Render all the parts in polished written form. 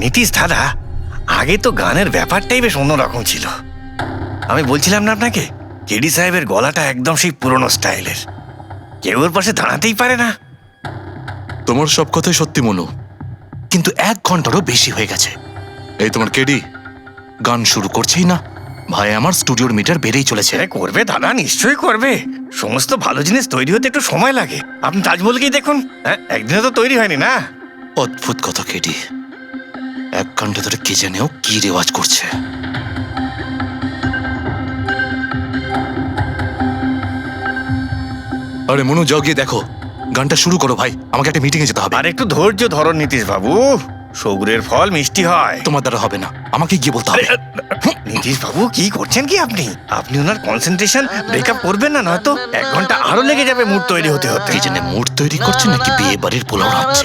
নীতিশ দাদা, আগে তো গানের ব্যাপারটাই বেশ অন্যরকম ছিল। আমি বলছিলাম না আপনাকে, কেডি সাহেবের গলাটা একদম সেই পুরনো স্টাইলের, কেউ ওর পাশে দাঁড়াতেই পারে না। তোমার সব কথাই সত্যি মনু, কিন্তু 1 ঘন্টারও বেশি হয়ে গেছে। এই তোমার কেডি গান শুরু করছেই না। ভাই আমার স্টুডিওর মিটার বেড়েই চলেছে। করবে দাদা, নিশ্চয়ই করবে। সমস্ত ভালো জিনিস তৈরি হতে একটু সময় লাগে। আপনি তাজমহলকেই দেখুন, একদিনে তো তৈরি হয়নি না। অদ্ভুত কথা কেডি, 1 ঘন্টা ধরে কে জানেও কি রেওয়াজ করছে। আরে মনু, যাও গিয়ে দেখো, গানটা শুরু করো ভাই, আমাকে একটা মিটিং এ যেতে হবে। আর একটু ধৈর্য ধরো নীতিশ বাবু, সৌগুরের ফল মিষ্টি হয়। তোমার দ্বারা হবে না, আমাকে গিয়ে বলতে হবে। নীতিশ বাবু কি করছেন কি আপনি? আপনি ওনার কনসেন্ট্রেশন ব্রেকআপ করবেন না, নয়তো 1 ঘন্টা আরো লেগে যাবে মুড তৈরি হতে হতে। কে জানে মুড তৈরি করছে নাকি বিয়ে বাড়ির পোলাও রাখছে।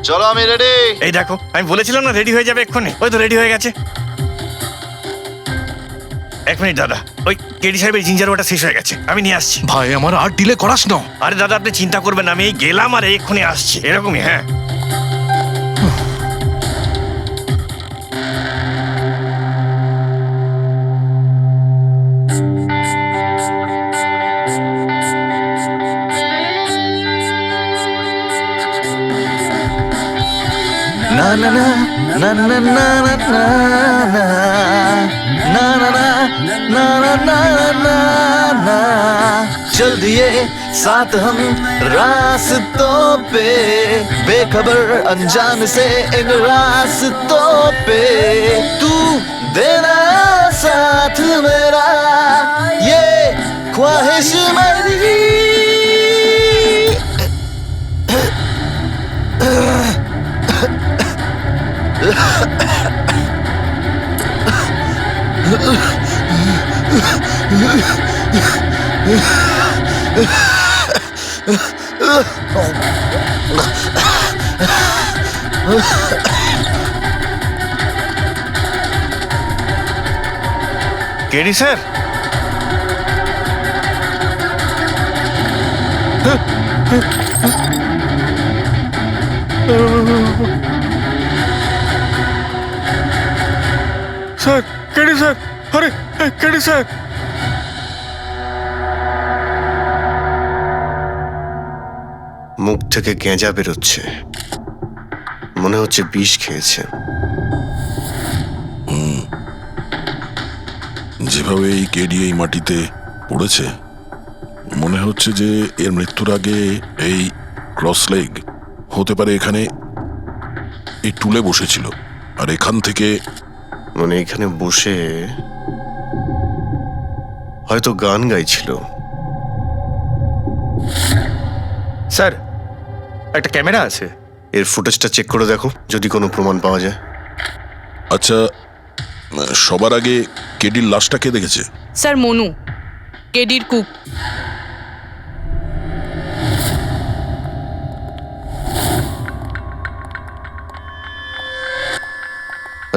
চলো আমি রেডি। এই দেখো, আমি বলেছিলাম না রেডি হয়ে যাবে এক্ষুনি, ওই তো রেডি হয়ে গেছে। 1 মিনিট দাদা, ওই কেডি সাহেবের জিঞ্জার ওটা শেষ হয়ে গেছে, আমি নিয়ে আসছি। ভাই আমার আর ডিলে করাস না। আরে দাদা আপনি চিন্তা করবেন না, আমি এই গেলাম আর এক্ষুনি আসছি, এরকমই। হ্যাঁ না না না না না না না না না না ना ना ना ना ना चल दिए साथ हम रास्तों पे, बेखबर अनजान से इन रास्तों पे, तू देना साथ मेरा, ये ख्वाहिश मेरी। KD sir, sir KD sir, আরে কেডি স্যার। মুখ থেকে গেঁজা বেরোচ্ছে, মনে হচ্ছে বিষ খেয়েছে। যেভাবে এই কেডি এই মাটিতে পড়েছে, মনে হচ্ছে যে এর মৃত্যুর আগে এই ক্রস লেগ হতে পারে এখানে এই টুলে বসেছিল, আর এখান থেকে মানে এখানে বসে হয়তো গান গাইছিল। স্যার একটা ক্যামেরা আছে, এর ফুটেজটা চেক করে দেখো, যদি কোনো প্রমাণ পাওয়া যায়। আচ্ছা, সবার আগে কেডির লাশটা কে দেখেছে? স্যার মনু, কেডির কুক।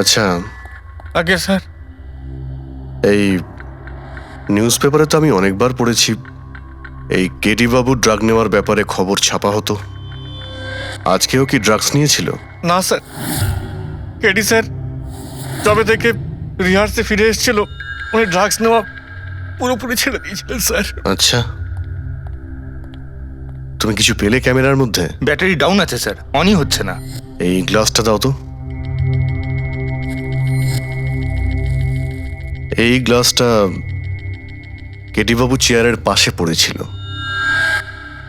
আচ্ছা, আগে স্যার এই নিউজ পেপারে তো আমি অনেকবার পড়েছি এই কেডি বাবু ড্রাগ নেওয়ার ব্যাপারে খবর ছাপা হতো। আজকেও কি ড্রাগস নিয়েছিল? না স্যার, কেডি স্যার তবে থেকে রিহার্সে ফিরে এসেছিল, উনি ড্রাগস নেওয়া পুরোপুরি ছেড়ে দিয়েছিলেন স্যার। আচ্ছা, তুমি কিছু পেলে ক্যামেরার মধ্যে? ব্যাটারি ডাউন আছে স্যার, অনই হচ্ছে না। এই গ্লাসটা দাও তো। এই গ্লাসটা কেডি বাবু চেয়ারের পাশে পড়েছিল।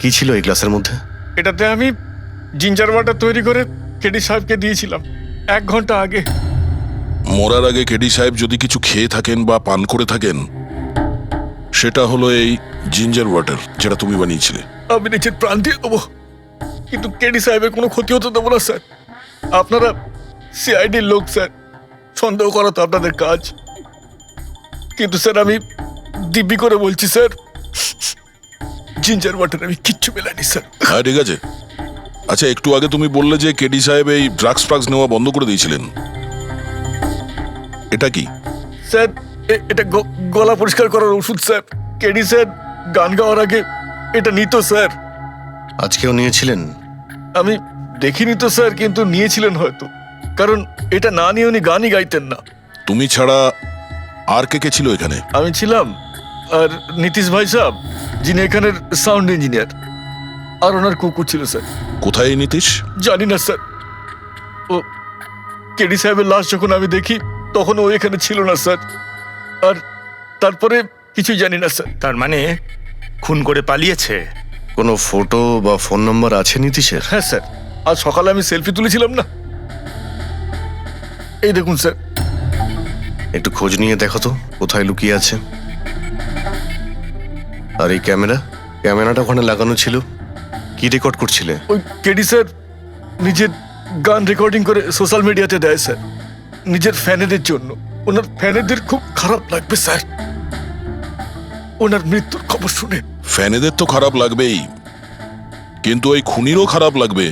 কি ছিল এই গ্লাসের মধ্যে? এটাতে আমি জিঞ্জার ওয়াটার তৈরি করে কেডি সাহেবকে দিয়েছিলাম 1 ঘন্টা আগে। মরার আগে কেডি সাহেব যদি কিছু খেয়ে থাকেন বা পান করে থাকেন, সেটা হলো এই জিঞ্জার ওয়াটার, যেটা তুমি বানিয়েছিলে। আমি নিজের প্রাণ দিয়ে দেবো, কিন্তু কেডি সাহেবের কোনো ক্ষতি হতে দেবো না স্যার। আপনারা সিআইডির লোক স্যার, সন্দেহ করা তো আপনাদের কাজ, কিন্তু স্যার আমি দিব্যি করে বলছি স্যার, জিঞ্জার ওয়াটার আমি কিচ্ছু মেলাইনি স্যার। হ্যাঁ ঠিক আছে। আচ্ছা, একটু আগে তুমি বললে যে কেডি সাহেব এই ড্রাগস ফ্রাগস নেওয়া বন্ধ করে দিয়েছিলেন, এটা কি? স্যার এটা গলা পরিষ্কার করার ওষুধ স্যার। কেডি স্যার গান গাওয়ার আগে এটা নিত স্যার। আজকেও নিয়েছিলেন? আমি দেখিনি তো স্যার, কিন্তু নিয়েছিলেন হয়তো, কারণ এটা না নিয়ে উনি গানই গাইতেন না। তুমি ছাড়া আর কে কে ছিল এখানে? আমি ছিলাম, আর নীতিশ ভাই সাহেব যিনি এখানের সাউন্ড ইঞ্জিনিয়ার, আর ওনার কুকুর ছিল স্যার। কোথায় এই নীতিশ? জানি না স্যার, ও কেডি সাহেবের লাশ যখন আমি দেখি তখন ও এখানে ছিল না স্যার, আর তারপরে কিছুই জানি না স্যার। তার মানে খুন করে পালিয়েছে? কোনো ফটো বা ফোন নাম্বার আছে নীতিশের? হ্যাঁ স্যার, আজ সকালে আমি সেলফি তুলেছিলাম না, এই দেখুন স্যার। একটু খোঁজ নিয়ে দেখো তো কোথায় লুকিয়ে আছে। আর এই ক্যামেরাটা ওখানে লাগানো ছিল, কি রেকর্ড করছিলে? ওই কেডি স্যার নিজের গান রেকর্ডিং করে সোশ্যাল মিডিয়াতে দেয় স্যার, নিজের ফ্যানেদের জন্য। ওনার ফ্যানেদের খুব খারাপ লাগবে স্যার ওনার মৃত্যুর খবর শুনে। ফ্যানেদের তো খারাপ লাগবেই, কিন্তু ওই খুনিরও খারাপ লাগবে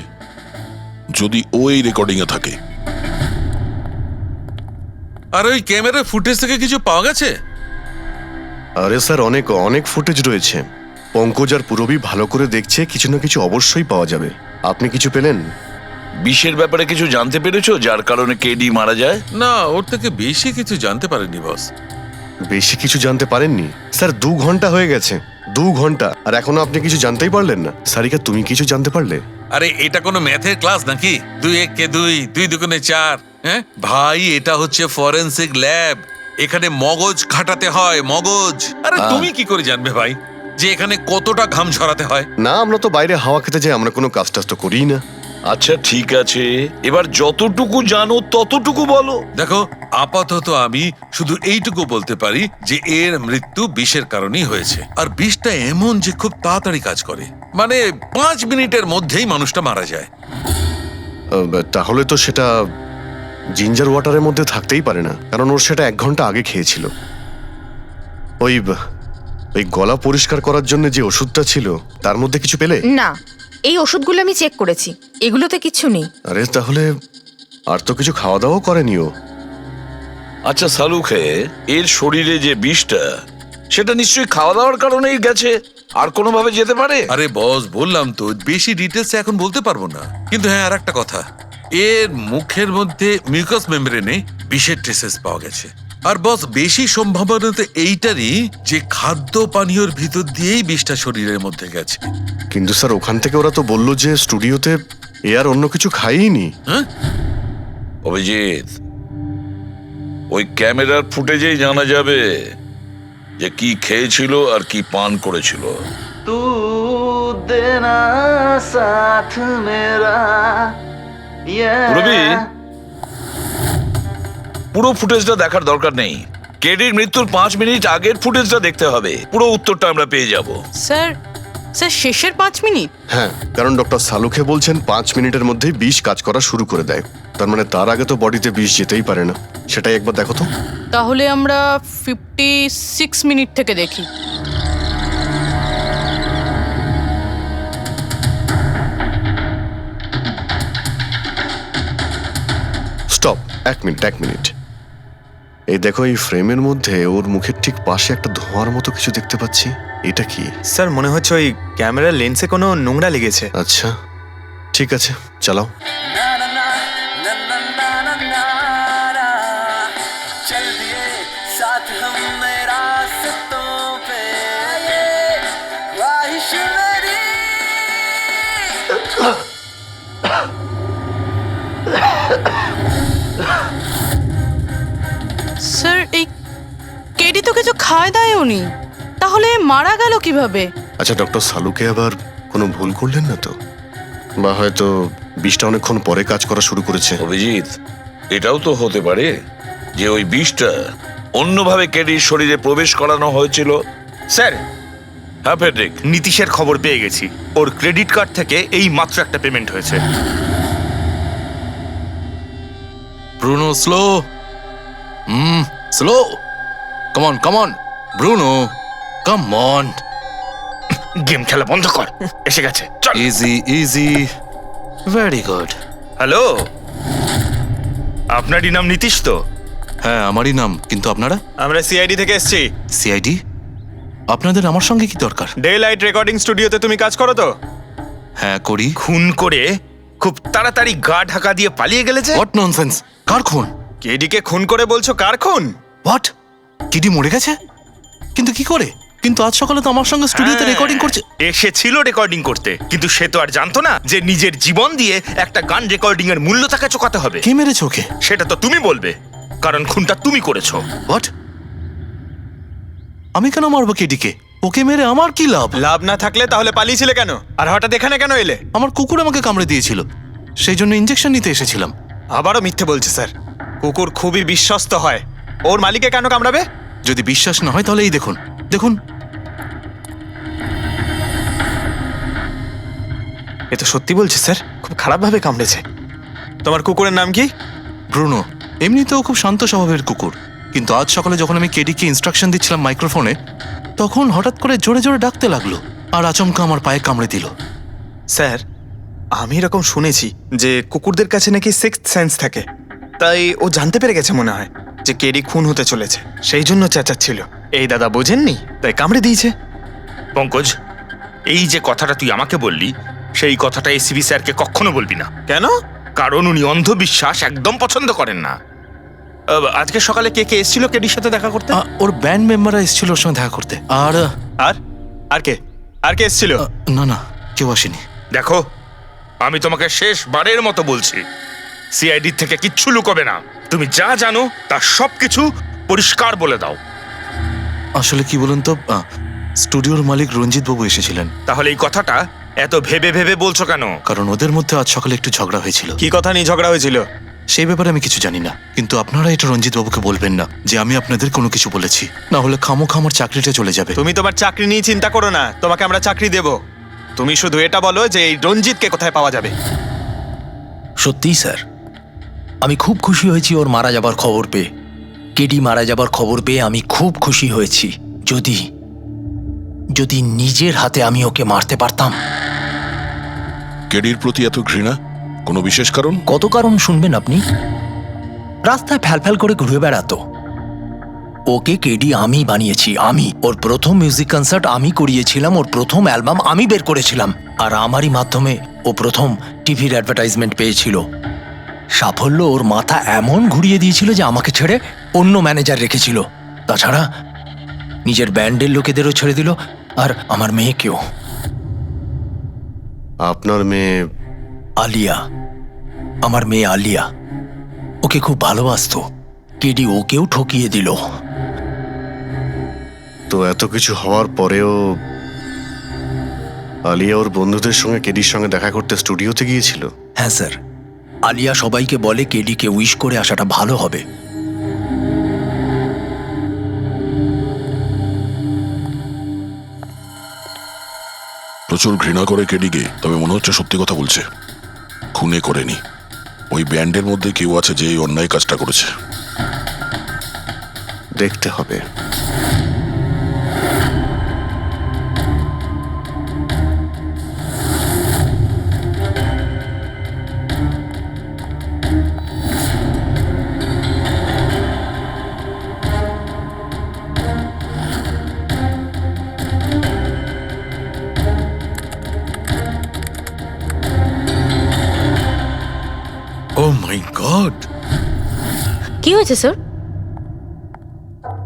যদি ও এই রেকর্ডিং এ থাকে। আর ওই ক্যামেরার ফুটেজ থেকে কিছু পাওয়া গেছে? আরে স্যার, অনেক অনেক ফুটেজ রয়েছে। পঙ্কজ আর পুরবী ভালো করে দেখছে, কিছু না কিছু অবশ্যই পাওয়া যাবে। আপনি কিছু পেলেন? বিষের ব্যাপারে কিছু জানতে পেরেছো যার কারণে কেডি মারা যায়? না, ওর থেকে বেশি কিছু জানতে পারেনি বস। বেশি কিছু জানতে পারেননি স্যার? 2 ঘন্টা হয়ে গেছে, 2 ঘন্টা, আর এখনো আপনি কিছু জানতেই পারলেন না। সারিকা, তুমি কিছু জানতে পারলে? আরে এটা কোনো ম্যাথের ক্লাস নাকি? 2 × 1 = 2, 2 × 2 = 4। হ্যাঁ ভাই, এটা হচ্ছে ফরেনসিক ল্যাব, এখানে মগজ খাটাতে হয়, মগজ। আরে তুমি কি করে জানবে ভাই যে এখানে কতটা ঘাম ঝরাতে হয়? না, আমরা তো বাইরে হাওয়া খেতে যাই, আমরা কোনো কাজ টাজ তো করিই না। আচ্ছা ঠিক আছে, এবার যতটুকু জানো ততটুকু বলো। দেখো, আপাতত আমি শুধু এইটুকু বলতে পারি যে এর মৃত্যু বিষের কারণেই হয়েছে। আর বিষটা এমন যে খুব তাড়াতাড়ি কাজ করে, মানে 5 মিনিটের মধ্যেই মানুষটা মারা যায়। তাহলে তো সেটা জিঞ্জার ওয়াটারের মধ্যে থাকতেই পারে না, কারণ ওর সেটা 1 ঘন্টা আগে খেয়েছিল। ওই গলা পরিষ্কার করার জন্য যে ওষুধটা ছিল তার মধ্যে কিছু পেলে? না, এই ওষুধগুলো আমি চেক করেছি, এগুলোতে কিচ্ছু নেই। আরে তাহলে আর তো কিছু খাওয়া দাওয়া করেনি ও। আচ্ছা সালুখে, এর শরীরে যে বিষটা, সেটা নিশ্চয়ই খাওয়া দাওয়ার কারণেই গেছে, আর কোনোভাবে যেতে পারে? আরে বস, বললাম তো বেশি ডিটেলস এখন বলতে পারবো না। কিন্তু হ্যাঁ, আর একটা কথা, এর মুখের মধ্যে মিউকাস মেমব্রেনে বিষের ট্রেসেস পাওয়া গেছে। আর বস, বেশি সম্ভাবনা তো এইটারই যে খাদ্য পানীয়র ভিতর দিয়েই বিষটা শরীরের মধ্যে গেছে। কিন্তু স্যার, ওখান থেকে ওরা তো বললো যে স্টুডিওতে এ আর অন্য কিছু খাইনি। হ্যাঁ, অভিজিৎ, ওই ক্যামেরার ফুটেজেই জানা যাবে যে কি খেয়েছিল আর কি পান করেছিল। তু দেনা সাথ মেরা। পুরবী, পুরো ফুটেজটা দেখার দরকার নেই, কেডির মৃত্যুর 5 মিনিট আগের ফুটেজটা দেখতে হবে, পুরো উত্তরটা আমরা পেয়ে যাব। স্যার, শেষের 5 মিনিট? হ্যাঁ, কারণ ডক্টর সালুখে বলছেন 5 মিনিটের মধ্যেই বিষ কাজ করা শুরু করে দেয়। তার মানে তার আগে তো বডিতে বিষ যেতেই পারে না। সেটাই একবার দেখো তো। তাহলে আমরা 56 মিনিট থেকে দেখি। Stop, 1 minute. এই দেখো, এই ফ্রেমের মধ্যে ওর মুখের ঠিক পাশে একটা ধোঁয়ার মতো কিছু দেখতে পাচ্ছি। এটা কি? স্যার, মনে হচ্ছে ওই ক্যামেরার লেন্সে কোনো নোংরা লেগেছে। আচ্ছা ঠিক আছে, চালাও। चल दिए साथ हम रास्तों पे, ये ख्वाहिश मेरी। স্যার, এই কেডি তো কিছু খায় দায়ও নি, তাহলে মারা গেল কিভাবে? আচ্ছা, ডক্টর সালুকে আবার কোনো ভুল করলেন না তো? বা হয়তো বিষটা অনেকক্ষণ পরে কাজ করা শুরু করেছে। অভিজিৎ, এটাও তো হতে পারে যে ওই বিষটা অন্যভাবে কেডির শরীরে প্রবেশ করানো হয়েছিল। স্যার, হ্যাঁ ফেডরিক, নীতিশের খবর পেয়ে গেছি। ওর ক্রেডিট কার্ড থেকে এই মাত্র একটা পেমেন্ট হয়েছে। Bruno, slow. Slow. Come on Bruno, come on. Game খেলা বন্ধ কর, এসে গেছে, চল। Easy, very good. হ্যালো, আপনারই নাম নীতিশ তো? হ্যাঁ, আমারই নাম। কিন্তু আপনারা? আমরা সিআইডি থেকে এসেছি। সিআইডি? আপনাদের আমার সঙ্গে কি দরকার? ডে লাইট রেকর্ডিং স্টুডিওতে তুমি কাজ করো তো? হ্যাঁ, করি। খুন করে খুব তাড়াতাড়ি গা ঢাকা দিয়ে পালিয়ে গেলে যে? What nonsense! কার খুন? কেডিকে খুন করে বলছো কার খুন? হোয়াট? কেডি মরে গেছে? কিন্তু কি করে? কিন্তু আজ সকালে তো আমার সঙ্গে স্টুডিওতে হ্যাঁ, রেকর্ডিং করছে। এসেছিল রেকর্ডিং করতে, কিন্তু সে তো আর জানতো না যে নিজের জীবন দিয়ে একটা গান রেকর্ডিং এর মূল্য তাকে চোকাতে হবে। কে মেরেছে ওকে? সেটা তো তুমি বলবে, কারণ খুনটা তুমি করেছো। হোয়াট? আমি কেন মারবো কেডিকে? ওকে মেরে আমার কি লাভ? লাভ না থাকলে তাহলে পালিয়েছিলে কেন? আর হঠাৎ এখানে কেন এলে? আমার কুকুর আমাকে কামড়ে দিয়েছিল, সেই জন্য ইঞ্জেকশন নিতে এসেছিলাম। আবারও মিথ্যে বলছে স্যার। কুকুর খুবই বিশ্বস্ত হয়, ওর মালিককে কেন কামড়াবে? যদি বিশ্বাস না হয় তাহলে এই দেখুন, দেখুন। এ তো সত্যি বলছে স্যার, খুব খারাপ ভাবে কামড়েছে। তোমার কুকুরের নাম কি? ব্রুনো। এমনিতেও খুব শান্ত স্বভাবের কুকুর, কিন্তু আজ সকালে যখন আমি কেডিকে ইনস্ট্রাকশন দিচ্ছিলাম মাইক্রোফোনে, তখন হঠাৎ করে জোরে জোরে ডাকতে লাগলো আর আচমকা আমার পায়ে কামড়ে দিল। স্যার, আমি এরকম শুনেছি যে কুকুরদের কাছে নাকি সিক্সথ সেন্স থাকে, তাই ও জানতে পেরে গেছে মনে হয় যে কেডি খুন হতে চলেছে, সেই জন্য চেঁচাচ্ছিল। এই দাদা বোঝেননি, তাই কামড়ে দিয়েছে। পঙ্কজ, এই যে কথাটা তুই আমাকে বললি, সেই কথাটা এসিবি স্যারকে কখনো বলবি না। কেন? কারণ উনি অন্ধবিশ্বাস একদম পছন্দ করেন না। আজকে সকালে কে কে এসেছিল কেডির সাথে দেখা করতে? ওর ব্যান্ড মেম্বাররা এসেছিল ওর সঙ্গে দেখা করতে। আর আর আর কে আর কে এসেছিল? না না, কেউ আসেনি। দেখো, আমি তোমাকে শেষবারের মতো বলছি, সিআইডি থেকে কিচ্ছু লুকোবে না। তুমি যা জানো তার সবকিছু পরিষ্কার বলে দাও। আসলে কি বলুন তো, স্টুডিওর মালিক রঞ্জিত বাবু এসেছিলেন। তাহলে এই কথাটা এত ভেবে ভেবে বলছো কেন? কারণ ওদের মধ্যে আজ সকালে একটু ঝগড়া হয়েছিল। কি কথা নিয়ে ঝগড়া হয়েছিল? সেই ব্যাপারে আমি কিছু জানি না, কিন্তু আপনারা এটা রঞ্জিত বাবুকে বলবেন না যে আমি আপনাদের কোনো কিছু বলেছি, না হলে খামোখা আমার চাকরিটা চলে যাবে। তুমি তোমার চাকরি নিয়ে চিন্তা করো না, তোমাকে আমরা চাকরি দেব। তুমি শুধু এটা বলো যে এই রঞ্জিতকে কোথায় পাওয়া যাবে। সত্যিই স্যার, আমি খুব খুশি হয়েছি ওর মারা যাবার খবর পেয়ে। কেডি মারা যাবার খবর পেয়ে আমি খুব খুশি হয়েছি। যদি যদি নিজের হাতে আমি ওকে মারতে পারতাম। কেডির প্রতি এত ঘৃণা, কোনো বিশেষ কারণ? কত কারণ শুনবেন আপনি? রাস্তায় ফ্যালফ্যাল করে ঘুরে বেড়াতো। ওকে কেডি আমি বানিয়েছি, আমি। ওর প্রথম মিউজিক কনসার্ট আমি করিয়েছিলাম, ওর প্রথম অ্যালবাম আমি বের করেছিলাম, আর আমারই মাধ্যমে ও প্রথম টিভির অ্যাডভার্টাইজমেন্ট পেয়েছিল। সাফল্য ওর মাথা এমন ঘুরিয়ে দিয়েছিল যে আমাকে ছেড়ে অন্য ম্যানেজার রেখেছিল। তাছাড়া নিজের ব্যান্ডের লোকেদেরও ছেড়ে দিল, আর আমার মেয়েকেও। আপনার মেয়ে? আলিয়া, আমার মেয়ে আলিয়া। ওকে খুব ভালোবাসতো, কেডি ওকেও ঠকিয়ে দিল। তো এত কিছু হওয়ার পরেও আলিয়া ওর বন্ধুদের সঙ্গে কেডির সঙ্গে দেখা করতে স্টুডিওতে গিয়েছিল? হ্যাঁ স্যার, আলিয়া সবাইকে বলে কেডিকে উইশ করে আসাটা ভালো হবে। প্রচুর ঘৃণা করে কেডিকে, তবে মনে হচ্ছে সত্যি কথা বলছে। খুনে করেনি, ওই ব্যান্ডের মধ্যে কেউ আছে যে এই অন্যায় কাজটা করেছে। দেখতে হবে। ও মাই গড! কি হয়েছে স্যার?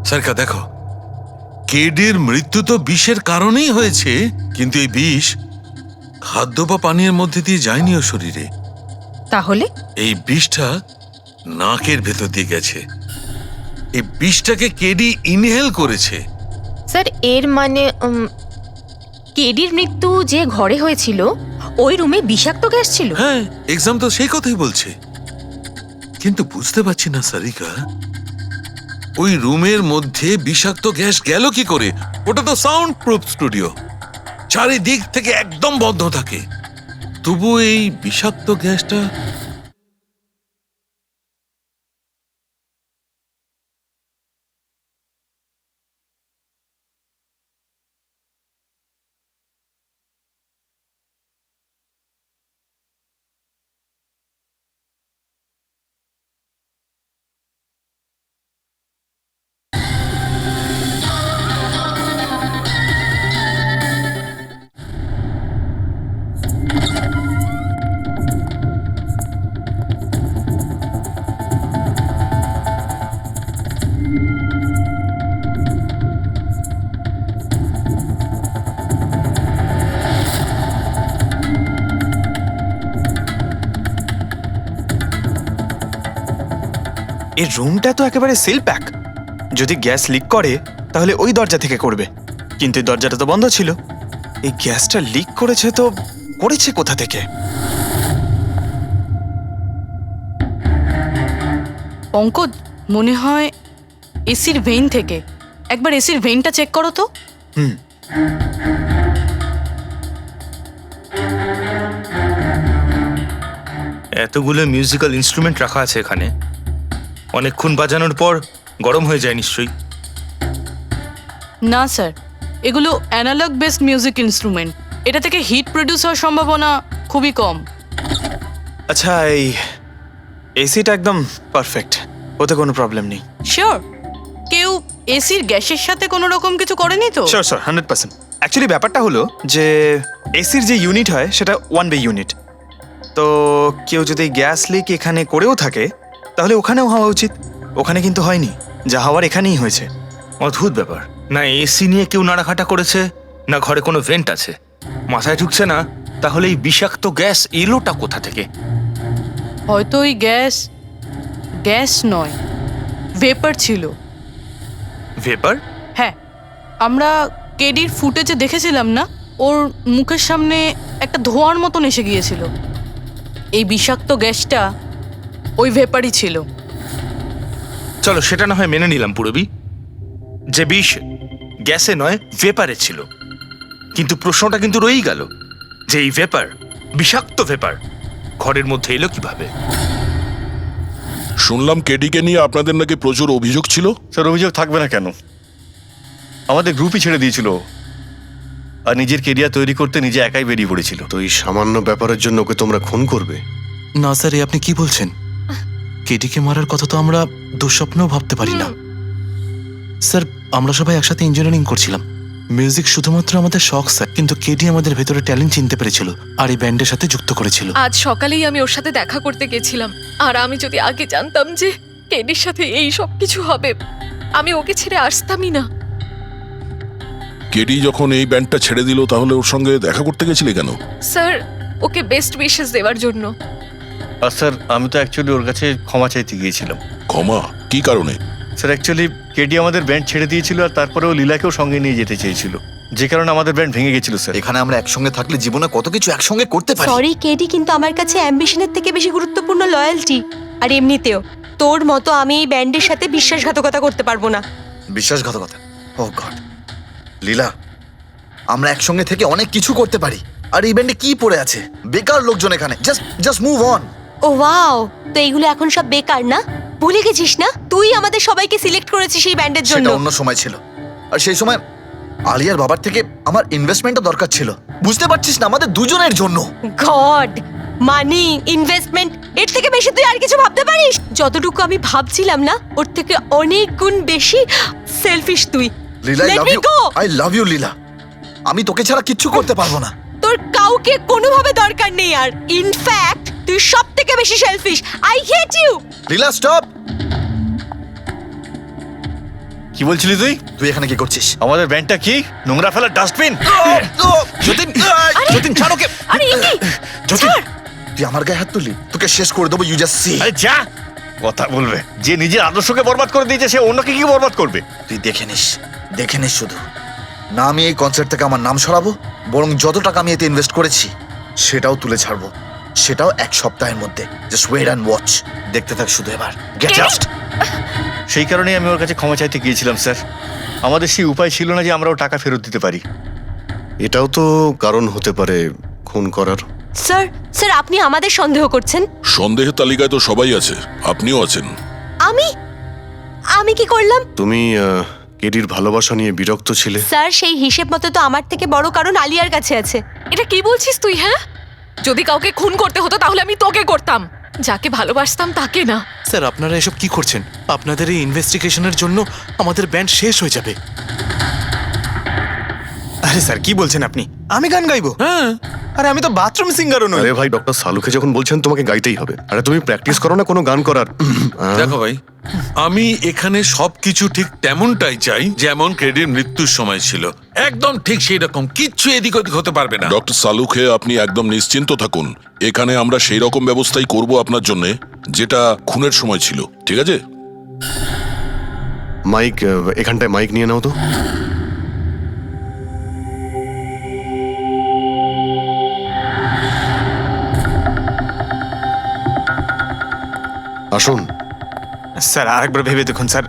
সারকা দেখো, কেডির মৃত্যু তো বিষের কারণেই হয়েছে, কিন্তু এই বিষ খাদ্য বা পানীয়ের মধ্যে দিয়ে যায়নি ওর শরীরে। তাহলে এই বিষটা নাকের ভেতর দিয়ে গেছে। এই বিষটাকে কেডি ইনহেল করেছে। স্যার, এর মানে কেডির মৃত্যু যে ঘরে হয়েছিল ওই রুমে বিষাক্ত গ্যাস ছিল? হ্যাঁ, এক্সাম তো সেই কথাই বলছে, কিন্তু বুঝতে পারছি না সারিকা, ওই রুমের মধ্যে বিষাক্ত গ্যাস গেল কি করে? ওটা তো সাউন্ড প্রুফ স্টুডিও, চারিদিক থেকে একদম বন্ধ থাকে, তবু এই বিষাক্ত গ্যাসটা এই রুমটা তো একেবারে সেল প্যাক। যদি গ্যাস লিক করে তাহলে ওই দরজা থেকে করবে, কিন্তু এই দরজাটা তো বন্ধ ছিল। এই গ্যাসটা লিক করেছে তো করেছে কোথা থেকে? পঙ্কজ, মনে হয় এসির ভেইন থেকে। একবার এসির ভেইনটা চেক করো তো। এতগুলো মিউজিক্যাল ইনস্ট্রুমেন্ট রাখা আছে এখানে, অনেকক্ষণ বাজানোর পর গরম হয়ে যায় নিশ্চয়ই। না স্যার, এগুলো অ্যানালগ বেসড মিউজিক ইনস্ট্রুমেন্ট। এটা থেকে হিট প্রডিউস হওয়ার সম্ভাবনা খুবই কম। আচ্ছা, এই এসিটা একদম পারফেক্ট, ওতে কোনো প্রবলেম নেই। শিওর? কেউ এসির গ্যাসের সাথে কোনো রকম কিছু করেনি তো? Sure sir, 100%। অ্যাকচুয়ালি ব্যাপারটা হলো যে এসির যে ইউনিট হয় সেটা 1 বে ইউনিট। তো কেউ যদি গ্যাস লিক এখানে করেও থাকে তাহলে ওখানেও হওয়া উচিত। ওখানে কিন্তু হয়নি, যা হওয়ার এখানেই হয়েছে। অদ্ভুত ব্যাপার, না এসি নিয়ে কেউ নাড়াঘাটা করেছে, না ঘরে কোনো ভেন্ট আছে, মাথায় ঢুকছে না। তাহলে এই বিষাক্ত গ্যাস এলোটা কোথা থেকে? হয়তো ওই গ্যাস নয়, ভেপার ছিল। ভেপার? হ্যাঁ, আমরা কেডির ফুটেজে দেখেছিলাম না, ওর মুখের সামনে একটা ধোঁয়ার মতন এসে গিয়েছিল। এই বিষাক্ত গ্যাসটা ওই ভেপারই ছিল। চলো সেটা না হয় মেনে নিলাম পুরবি, যে বিষ গ্যাসে নয় ভেপারে ছিল। কিন্তু প্রশ্নটা কিন্তু রয়েই গেল যে এই ভেপার, বিষাক্ত ভেপার ঘরের মধ্যে এলো কিভাবে? শুনলাম কেডিকে নিয়ে আপনাদের নাকি প্রচুর অভিযোগ ছিল। স্যার, অভিযোগ থাকবে না কেন? আমাদের গ্রুপই ছেড়ে দিয়েছিল, আর নিজের কেরিয়ার তৈরি করতে নিজে একাই বেরিয়ে পড়েছিল। তো এই সামান্য ব্যাপারের জন্য ওকে তোমরা খুন করবে? না স্যার, আপনি কি বলছেন? কেটিকে মারার কথা তো আমরা দুঃস্বপ্নেও ভাবতে পারি না। স্যার, আমরা সবাই একসাথে ইঞ্জিনিয়ারিং করছিলাম। মিউজিক শুধুমাত্র আমাদের শখ স্যার, কিন্তু কেটি আমাদের ভেতরে ট্যালেন্ট চিনতে পেরেছিল আর এই ব্যান্ডের সাথে যুক্ত করেছিল। আজ সকালেই আমি ওর সাথে দেখা করতে গেছিলাম, আর আমি যদি আগে জানতাম যে কেডির সাথে এই সব কিছু হবে, আমি ওকে ছেড়ে আসতামই না। কেডি যখন এই ব্যান্ডটা ছেড়ে দিল তাহলে ওর সঙ্গে দেখা করতে গেছিলে কেন? স্যার, ওকে বেস্ট উইশেস দেওয়ার জন্য। আর স্যার, আমি তো অ্যাকচুয়ালি ওর কাছে ক্ষমা চাইতে গিয়েছিলাম। ক্ষমা? কি কারণে? স্যার, অ্যাকচুয়ালি কেডি আমাদের ব্যান্ড ছেড়ে দিয়েছিল, আর তারপরে ও লীলাকেও সঙ্গে নিয়ে যেতে চেয়েছিল, যে কারণে আমাদের ব্যান্ড ভেঙে গেছিল স্যার। এখানে আমরা একসঙ্গে থাকলে জীবনে কত কিছু একসঙ্গে করতে পারি। সরি কেডি, কিন্তু আমার কাছে অ্যাম্বিশনের থেকে বেশি গুরুত্বপূর্ণ লয়্যালটি। আর এমনিতেও তোর মতো আমি এই ব্যান্ডের সাথে বিশ্বাসঘাতকতা করতে পারবো না। বিশ্বাসঘাতকতা? ও গড লীলা, আমরা একসঙ্গে থেকে অনেক কিছু করতে পারি। আর এই ব্যান্ডে কি পড়ে আছে? বেকার লোকজন এখানে। Just move on. Oh wow, তো এইগুলো এখন সব বেকার না? ভুলে গেছিস না তুই আমাদের সবাইকে সিলেক্ট করেছিস এই ব্যান্ডের জন্য? সেটা অন্য সময় ছিল, আর সেই সময় আলিয়ার বাবার থেকে আমার ইনভেস্টমেন্টও দরকার ছিল। বুঝতে পারছিস না, আমাদের দুজনের জন্য। গড, মানি, ইনভেস্টমেন্ট, এর থেকে বেশি তুই আর কিছু ভাবতে পারিস? যতটুকু আমি ভাবছিলাম না, ওর থেকে অনেক গুণ বেশি সেলফিশ তুই। Leela, Let me go! I love you Leela. আমি তোকে ছাড়া কিচ্ছু করতে পারবো না। তোর কাউকে কোনোভাবে দরকার নেই, আর ইনফ্যাক্ট তুই সব থেকে বেশি selfish. I hate you. Leela stop. কি বলছিলি তুই? তুই এখানে কি করছিস? আমাদের ব্যান্ডটা কি নোংরা ফেলার ডাস্টবিন? যতীন, যতীন ছাড় ওকে। যতীন, তুই আমার গায়ে হাত তুললি, তোকে শেষ করে দেবো। You just see. আরে যা, কথা বলবে। যে নিজের আদর্শকে বরবাদ করে দিয়েছে, সে অন্যকে কি বরবাদ করবে? তুই দেখে নিস শুধু। না আমি এই কনসার্ট থেকে আমার নাম সরাবো, বরং যত টাকা আমি এতে ইনভেস্ট করেছি সেটাও তুলে ছাড়বো, সেটাও 1 সপ্তাহের মধ্যে। Just wait and watch. দেখতে থাক শুধু এবার। Get out. সেই কারণেই আমি ওর কাছে ক্ষমা চাইতে গিয়েছিলাম স্যার। আমাদের সেই উপায় ছিল না যে আমরা ও টাকা ফেরত দিতে পারি। এটাও তো কারণ হতে পারে খুন করার। স্যার, স্যার আপনি আমাদের সন্দেহ করছেন? সন্দেহের তালিকায় তো সবাই আছে, আপনিও আছেন। আমি কি করলাম? তুমি কেডির ভালোবাসা নিয়ে বিরক্ত ছিলে। স্যার, সেই হিসেব মতো তো আমার থেকে বড় কারণ আলিয়ার কাছে আছে। এটা কি বলছিস তুই? হ্যাঁ, যদি কাউকে খুন করতে হতো তাহলে আমি তোকে করতাম, যাকে ভালোবাসতাম তাকে না। স্যার, আপনারা এসব কি করছেন? আপনাদের এই ইনভেস্টিগেশনের জন্য আমাদের ব্যান্ড শেষ হয়ে যাবে। আরে স্যার, কি বলছেন আপনি? আমি গান গাইবো? হ্যাঁ। আরে আমি তো বাথরুম সিঙ্গারও নই। আরে ভাই, ডক্টর সালুকে যখন বলছেন তোমাকে গাইতেই হবে। আরে তুমি প্র্যাকটিস করো না কোনো গান করার? দেখো ভাই, আমি এখানে সবকিছু ঠিক তেমনটাই চাই যেমন কেডির মৃত্যুর সময় ছিল। একদম ঠিক সেই রকম, কিচ্ছু এদিক ওদিক হতে পারবে না। ডক্টর সালুখে, আপনি একদম নিশ্চিন্ত থাকুন। এখানে আমরা সেই রকম ব্যবস্থাই করব আপনার জন্য, যেটা খুনের সময় ছিল। ঠিক আছে? মাইক, এখানটায় মাইক নিয়ে নাও তো। আসুন। স্যার আরেকবার ভেবে দেখুন স্যার,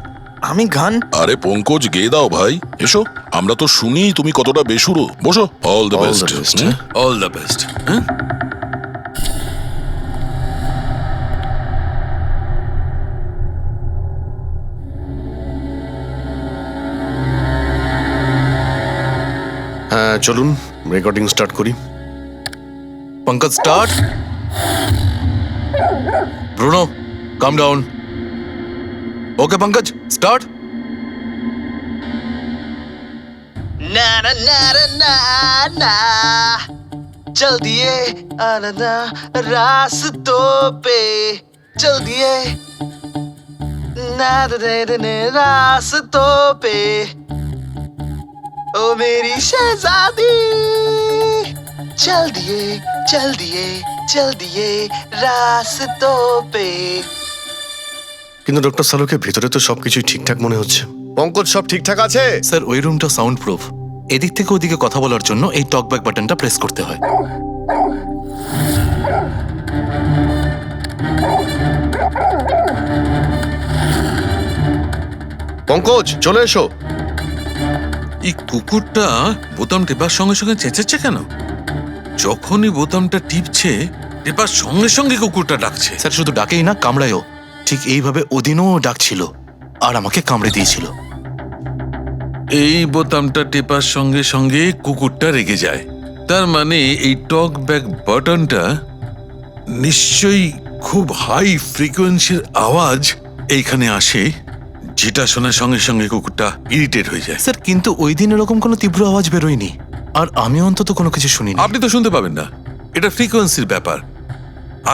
আমি গান আরে পঙ্কজ, গেয়ে দাও ভাই, এসো। আমরা তো শুনি তুমি কতটা বেসুরো। বসো। All the All best. the best. All the best. হ্যাঁ চলুন, রেকর্ডিং স্টার্ট করি। Pankaj start. Bruno come down. Okay Pankaj start. ना ना ना ना ना चल दिए आना रास्तों पे चल दिए ना दे रास्तों पे ओ मेरी शहजादी चल दिए रास्तों पे। কিন্তু ডক্টর সালুকে ভিতরে তো সবকিছুই ঠিকঠাক মনে হচ্ছে। পঙ্কজ, সব ঠিকঠাক আছে? স্যার ওই রুমটা সাউন্ড প্রুফ। এদিক থেকে ওদিকে কথা বলার জন্য এই টকব্যাক বাটনটা প্রেস করতে হয়। পঙ্কজ চলে এসো। এই কুকুরটা বোতাম টেপার সঙ্গে সঙ্গে চেঁচাচ্ছে কেন? যখনই বোতামটা টিপছে টেপার সঙ্গে সঙ্গে কুকুরটা ডাকছে। স্যার শুধু ডাকেই না, কামড়ায়ও। ঠিক এইভাবে ওদিনও ডাকছিল আর আমাকে কামড়ে দিয়েছিল। এই বোতামটা টেপার সঙ্গে সঙ্গে কুকুরটা রেগে যায়। তার মানে এই টক ব্যাক বাটনটা নিশ্চয়ই খুব হাই ফ্রিকোয়েন্সির আওয়াজ এইখানে আসে, যেটা শোনার সঙ্গে সঙ্গে কুকুরটা ইরিটেট হয়ে যায়। স্যার কিন্তু ওই দিন এরকম কোনো তীব্র আওয়াজ বেরোয়নি, আর আমি অন্তত কোনো কিছু শুনিনি। আপনি তো শুনতে পাবেন না, এটা ফ্রিকোয়েন্সির ব্যাপার।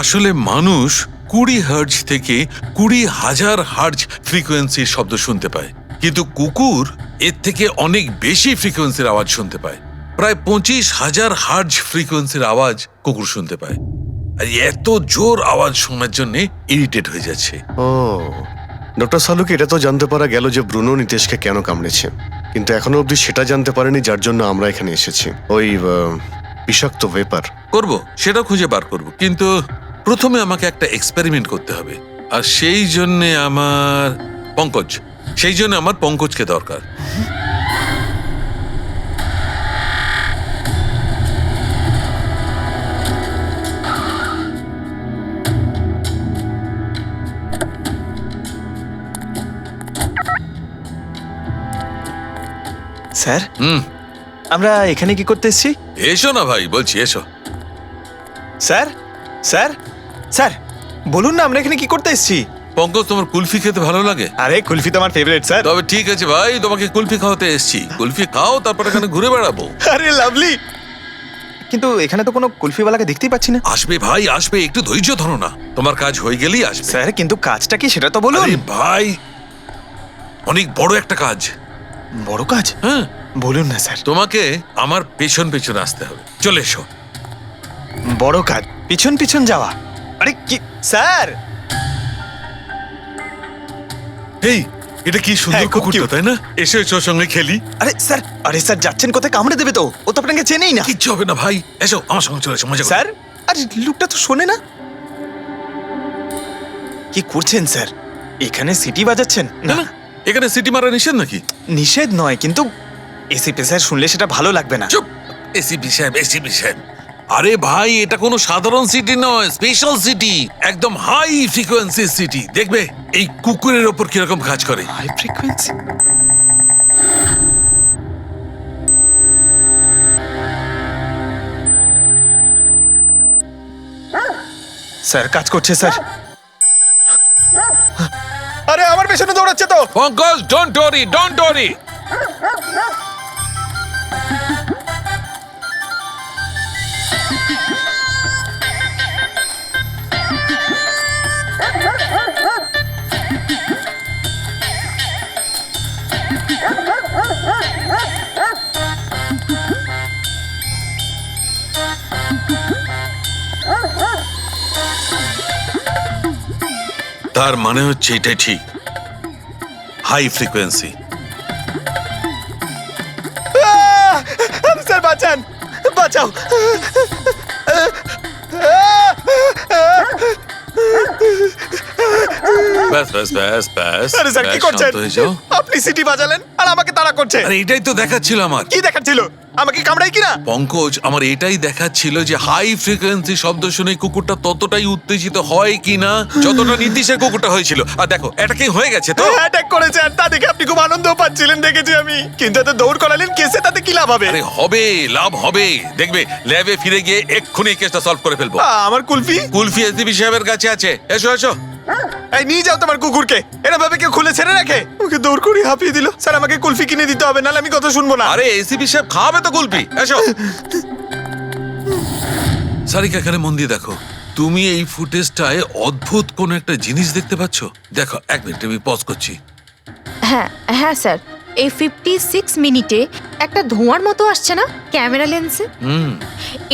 আসলে মানুষ 20 হার্জ থেকে 20,000 হার্জ ফ্রিকোয়েন্সির শব্দ শুনতে পায়, কিন্তু কুকুর এর থেকে অনেক বেশি ফ্রিকোয়েন্সির আওয়াজ শুনতে পায়। প্রায় 25,000 হার্জ ফ্রিকোয়েন্সির আওয়াজ কুকুর শুনতে পায়। আর এত জোর আওয়াজ শোনার জন্য ইরিটেট হয়ে যাচ্ছে। ও, ডক্টর সালুকে এটা তো জানতে পারা গেল যে ব্রুনো নিতেশকে কেন কামড়েছে, কিন্তু এখনো অবধি সেটা জানতে পারেনি যার জন্য আমরা এখানে এসেছি। ওই বিষাক্ত ভেপার করব, সেটা খুঁজে বার করব, কিন্তু প্রথমে আমাকে একটা এক্সপেরিমেন্ট করতে হবে। আর সেই জন্য আমার পঙ্কজকে দরকার। স্যার হুম, আমরা এখানে কি করতে এসেছি? এসো না ভাই, বলছি এসো। স্যার স্যার স্যার বলুন না, আমরা এখানে কি করতে এসেছি? পঙ্কজ, তোমার কুলফি খেতে ভালো লাগে? আরে কুলফি তো আমার ফেভারিট স্যার। তবে ঠিক আছে ভাই, তোমাকে কুলফি খাওয়াতে এসেছি। কুলফি খাও, তারপর এখানে ঘুরে বেড়াবো। আরে লাভলি, কিন্তু এখানে তো কোনো কুলফিওয়ালাকে দেখতেই পাচ্ছি না। আসবে ভাই, আসবে, একটু ধৈর্য ধরো না, তোমার কাজ হয়ে গেলেই আসবে। স্যার কিন্তু কাজটা কি সেটা তো বলুন। আরে ভাই, অনেক বড় একটা কাজ। বড় কাজ? হ্যাঁ, বলুন না স্যার। তোমাকে আমার পেছন পেছন আসতে হবে। চলে এসো। বড় কাজ, পিছন পিছন যাওয়া? আরে কি স্যার! এই, এটা কি সুন্দর হ্যাঁ, খুব কুকুরটা, cute। তাই না? এসো এসো, ওর সঙ্গে খেলি। আরে স্যার যাচ্ছেন কোথায়? কামড়ে দেবে তো, ও তো আপনাকে চেনেই না। কিচ্ছু হবে না ভাই, এসো আমার সঙ্গে চলে এসো, মজা করো। স্যার আরে লোকটা তো শোনে না। কি করছেন স্যার? এখানে সিটি বাজাচ্ছেন? না না, এখানে সিটি মারা নিষেধ নাকি? নিষেধ নয়, কিন্তু এসিপি স্যার শুনলে সেটা ভালো লাগবে না। চুপ, এসিপি সাহেব, এসিপি সাহেব। আরে ভাই, এটা কোনো সাধারণ সিটি নয়, স্পেশাল সিটি, একদম হাই ফ্রিকোয়েন্সি সিটি। দেখবে এই কুকুরের ওপর কিরকম কাজ করে। High frequency? স্যার কাজ করছে স্যার। আরে আমার পেছনে দৌড়াচ্ছে তো। Pankaj, don't worry, don't worry. তার মানে হচ্ছে এটাই ঠিক। High frequency. স্যার বাঁচান, বাঁচাও। ব্যাস ব্যাস ব্যাস ব্যাস, আরে স্যার কি ব্যাস, করছেন? শান্ত হয়ে যাও। আপনি সিটি বাজালেন আর আমাকে তাড়া করছেন। আরে এটাই তো দেখাচ্ছিল আমার। কি দেখাচ্ছিল? আমাকে কামড়াই কিনা? পঙ্কজ, আমার এটাই দেখাচ্ছিল যে হাই ফ্রিকোয়েন্সি শব্দ শুনে কুকুরটা ততটাই উত্তেজিত হয় কিনা যতটা নীতিশের কুকুরটা হয়েছিল। আর দেখো, এটা কি হয়ে গেছে তো? অ্যাটাক করেছে আর তা দেখে আপনি খুব আনন্দ পাচ্ছিলেন দেখেছি আমি। কিন্তু এত দৌড় করালেন কেসে, তাতে কি লাভ হবে? আরে হবে, লাভ হবে। দেখবে ল্যাবে ফিরে গিয়ে এক্ষুনি কেসটা সলভ করে ফেলবো। আমার কুলফি? কুলফি এসডিপি সাহেবের কাছে আছে। এসো এসো। এই নিয়ে যাও তোমার কুকুরকে। এরা ভাবে কেউ খুলে ছেড়ে রাখে? ওকে দৌড় করে হাঁপিয়ে দিল। স্যার আমাকে কুলফি কিনে দিতে হবে, নাহলে আমি কথা শুনবো না। আরে এসিপি সাহেব খাওয়াবে তো কুলফি। এসো। সারিকা, এখানে মন দিয়ে দেখো। তুমি এই ফুটেজটায় অদ্ভুত কোন একটা জিনিস দেখতে পাচ্ছ? দেখো, এক মিনিট আমি পজ করছি। হ্যাঁ হ্যাঁ স্যার, এই 56 মিনিটে একটা ধোঁয়ার মতো আসছে না ক্যামেরা লেন্সে?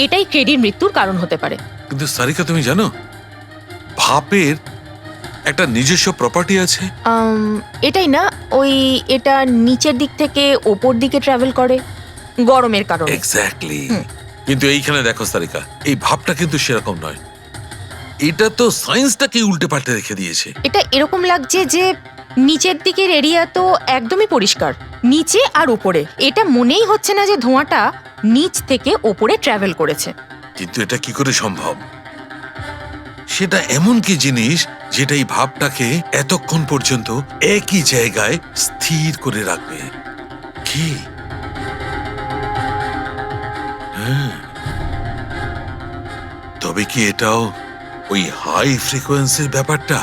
এটাই কেডির মৃত্যুর কারণ হতে পারে। কিন্তু সারিকা, তুমি জানো ভাপের একটা নিজস্ব প্রপার্টি আছে? এটাই না, ওই এটা নিচের দিক থেকে ওপর দিকে ট্রাভেল করে গরমের কারণে। এক্স্যাক্টলি। কিন্তু এইখানে দেখো সারিকা, এই ভাবটা কিন্তু সেরকম নয়। এটা তো সায়েন্সটাকে উল্টে পাল্টে রেখে দিয়েছে। এটা এরকম লাগছে যে নিচের দিকের এরিয়া তো একদমই পরিষ্কার, নিচে আর উপরে এটা মনেই হচ্ছে না যে ধোঁয়াটা নিচ থেকে ওপরে ট্রাভেল করেছে। কিন্তু এটা কি করে সম্ভব? সেটা এমন কি জিনিস যেটা এই ভাবটাকে এতক্ষণ পর্যন্ত একই জায়গায় স্থির করে রাখবে? কি? তবে কি এটাও ওই হাই ফ্রিকোয়েন্সির ব্যাপারটা?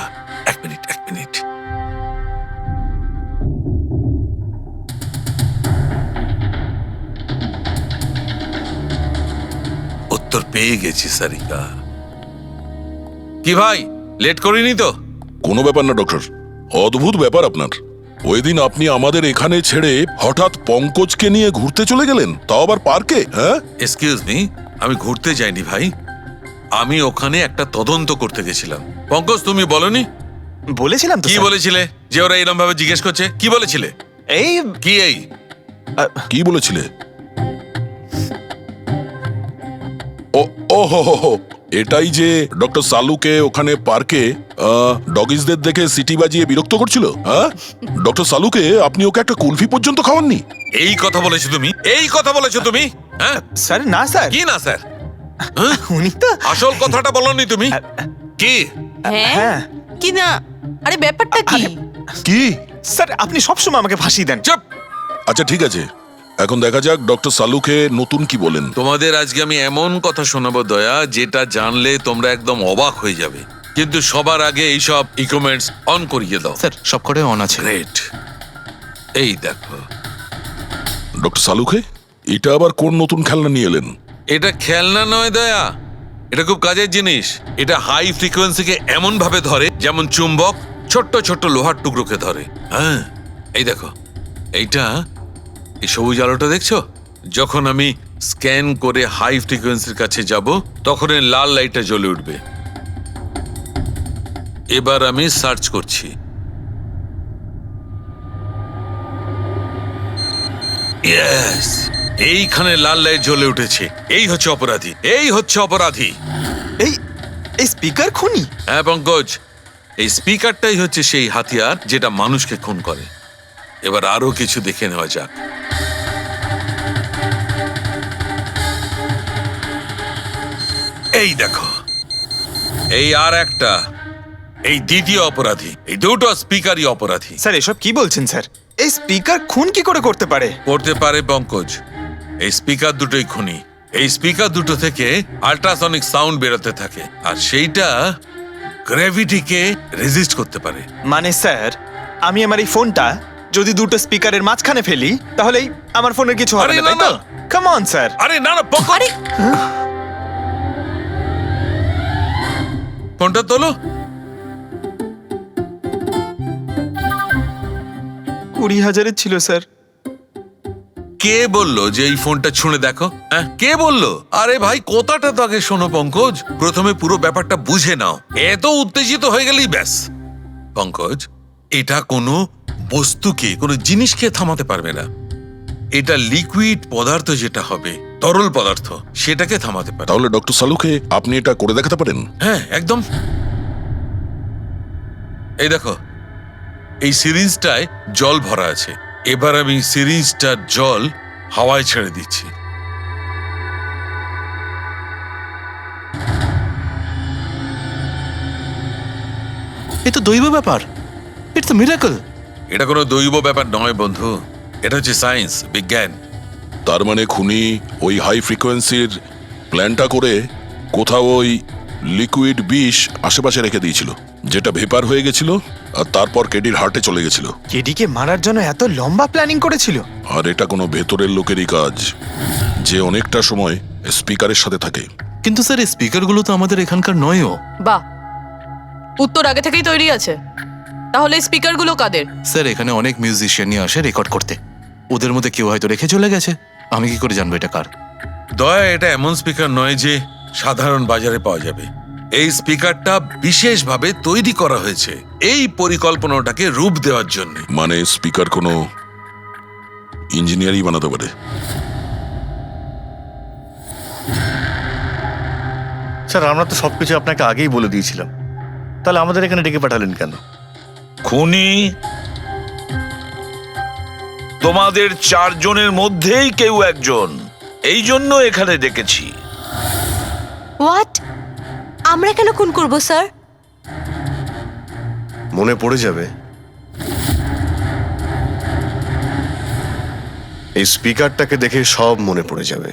এক মিনিট এক মিনিট। উত্তর পেয়ে গেছি সারিকা। কি ভাই, লেট করিনি তো? কোনো ব্যাপার না ডক্টর, অদ্ভুত ব্যাপার আপনার। ওই দিন আপনি আমাদের এখানে ছেড়ে হঠাৎ পঙ্কজকে নিয়ে ঘুরতে চলে গেলেন, তাও আবার পার্কে। হ্যাঁ, এক্সকিউজ মি, আমি ঘুরতে যাইনি ভাই, আমি ওখানে একটা তদন্ত করতে গেছিলাম। পঙ্কজ, তুমি বলনি? বলেছিলাম তো কি স্যার। বলেছিলে যে ওরা এরকম ভাবে জিজ্ঞেস করছে? কি বলেছিলে? এই কি এই? কি বলেছিলে? ও হো হো হো, এটাই যে ডক্টর সালুকে ওখানে পার্কে ডগিসদের দেখে সিটি বাজিয়ে বিরক্ত করছিল। হ্যাঁ, ডক্টর সালুকে আপনি ওকে একটা কুলফি পর্যন্ত খাওয়াননি? এই কথা বলেছো তুমি? এই কথা বলেছো তুমি? হ্যাঁ স্যার, না স্যার। কি না স্যার? উনি তো আসল কথাটা বলনি তুমি। কি? হ্যাঁ। কি না? আরে ব্যাপারটা কি? কি? স্যার, আপনি সবসময় আমাকে ফাঁসি দেন। চুপ। আচ্ছা ঠিক আছে, এখন দেখা যাক ডক্টর সালুকে নতুন কি বলেন। তোমাদের আজকে আমি এমন কথা শোনাবো দয়া, যেটা জানলে তোমরা একদম অবাক হয়ে যাবে। কিন্তু সবার আগে এইসব ইকুইপমেন্টস অন করিয়ে দাও। স্যার সব কটাই অন আছে। গ্রেট। এই দেখো, ডক্টর সালুকে এটা আবার কোন নতুন খেলনা নিয়ে এলেন? এটা খেলনা নয় দয়া, এটা খুব কাজের জিনিস। এটা হাই ফ্রিকোয়েন্সিকে এমন ভাবে ধরে যেমন চুম্বক ছোট্ট ছোট্ট লোহার টুকরোকে ধরে। হ্যাঁ, এই দেখো, এইটা এই সবুজ আলোটা দেখছো? যখন আমি স্ক্যান করে হাই ফ্রিকোয়েন্সির কাছে যাব, তখন এই লাল লাইটটা জ্বলে উঠবে। এবার আমি সার্চ করছি। ইয়েস, এইখানে লাল লাইট জ্বলে উঠেছে। এই হচ্ছে অপরাধী, এই হচ্ছে অপরাধী। এই এই স্পিকার খুনি? হ্যাঁ পঙ্কজ, এই স্পিকারটাই হচ্ছে সেই হাতিয়ার যেটা মানুষকে খুন করে। এবার আরো কিছু দেখে নেওয়া যাক। এই দেখো, এই আর একটা, এই দ্বিতীয় অপরাধী। এই দুটো স্পিকারই অপরাধী। স্যার, এসব কি বলছেন স্যার? এই স্পিকার খুন কি করে করতে পারে? করতে পারে পঙ্কজ, এই স্পিকার দুটোই খুনি। এই স্পিকার দুটো থেকে আল্ট্রাসনিক সাউন্ড বেরোতে থাকে, আর সেইটা গ্র্যাভিটিকে রেজিস্ট করতে পারে। মানে স্যার, আমি আমার এই ফোনটা যদি দুটো স্পিকারের মাঝখানে ফেলি, তাহলেই আমার ফোনের কিছু হবে আরে না, তাই না, তো? না। Come on sir. আরে না না পঙ্কজ, ফোনটা তোলো। 20,000-এর ছিল স্যার। কে বললো যে এই ফোনটা ছুঁড়ে দেখো? হ্যাঁ, কে বললো? আরে ভাই, কথাটা তো আগে শোনো পঙ্কজ, প্রথমে পুরো ব্যাপারটা বুঝে নাও। এত উত্তেজিত হয়ে গেলেই ব্যাস। পঙ্কজ, এটা কোনো বস্তুকে, কোনো জিনিসকে থামাতে পারবে না। এটা লিকুইড পদার্থ যেটা হবে, তরল পদার্থ, সেটাকে থামাতে পারে। তাহলে ডক্টর সালুকে আপনি এটা করে দেখাতে পারেন? হ্যাঁ, একদম। এই দেখো, এই সিরিঞ্জটায় জল ভরা আছে। এবার আমি সিরিঞ্জটার জল হাওয়ায় ছেড়ে দিচ্ছি। এ তো দৈব ব্যাপার, ইটস আ মিরাকল। এটা কোনো দৈব ব্যাপার নয় বন্ধু, এটা হচ্ছে সায়েন্স, বিজ্ঞান। তার মানে খুনি ওই হাই ফ্রিকোয়েন্সির প্ল্যানটা করে কোথাও ওই লিকুইড বিষ আশেপাশে রেখে দিয়েছিল, যেটা ভেপার হয়ে গেছিল আর তারপর কেডির হার্টে চলে গেছিল। কেডিকে মারার জন্য এত লম্বা প্ল্যানিং করেছিল? আর এটা কোনো ভেতরের লোকেরই কাজ, যে অনেকটা সময় স্পিকারের সাথে থাকে। কিন্তু স্যার এই স্পিকারগুলো তো আমাদের এখানকার নয়ও। বাহ, উত্তর আগে থেকেই তৈরি আছে। তাহলে স্পিকারগুলো কাদের? স্যার এখানে অনেক মিউজিশিয়ানই আসে রেকর্ড করতে, ওদের মধ্যে কেউ হয়তো রেখে চলে গেছে। আমি কি করে জানবো এটা কার? দয়া, এটা এমন স্পিকার নয় যে সাধারণ বাজারে পাওয়া যাবে। এই স্পিকারটা বিশেষভাবে তৈরি করা হয়েছে এই পরিকল্পনাটাকে রূপ দেওয়ার জন্য। মানে স্পিকার কোনো ইঞ্জিনিয়ারই বানাতে পারে। স্যার আমরা তো সবকিছু আপনাকে আগেই বলে দিয়েছিলাম, তাহলে আমাদের এখানে ডেকে পাঠালেন কেন? খুনি তোমাদের চারজনের মধ্যেই কেউ একজন, এই জন্য এখানে ডেকেছি। হোয়াট? আমরা কেন খুন করব স্যার? মনে পড়ে যাবে, এই স্পিকারটাকে দেখে সব মনে পড়ে যাবে।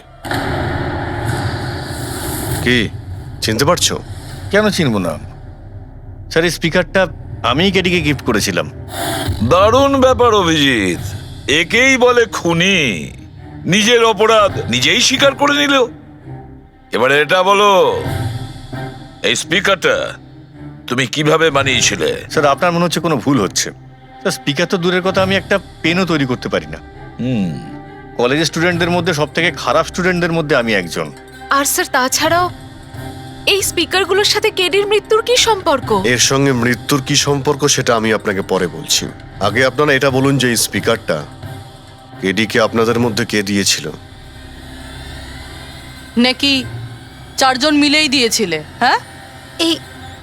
কি চিনতে পারছো? কেন চিনব না স্যার, এই স্পিকারটা আমিই কেডিকে গিফট করেছিলাম। দারুণ ব্যাপার অভিজিৎ, একেই বলে খুনি। নিজের অপরাধ নিজেই স্বীকার করে নিল। এবারে এটা বলো, এই স্পিকারটা তুমি কিভাবে বানিয়েছিলে? স্যার আপনার মনে হচ্ছে কোনো ভুল হচ্ছে। স্যার স্পিকার তো দূরের কথা, আমি একটা পেনও তৈরি করতে পারি না। কলেজের স্টুডেন্টদের মধ্যে সব থেকে খারাপ স্টুডেন্টদের মধ্যে আমি একজন। আর স্যার তাছাড়াও এই স্পিকারগুলোর সাথে কেডির মৃত্যুর কি সম্পর্ক? এর সঙ্গে মৃত্যুর কি সম্পর্ক সেটা আমি আপনাকে পরে বলছি। আগে আপনারা এটা বলুন যে এই স্পিকারটা কেডিকে আপনাদের মধ্যে কে দিয়েছিল? নাকি চারজন মিলেই দিয়েছিলে? হ্যাঁ, এই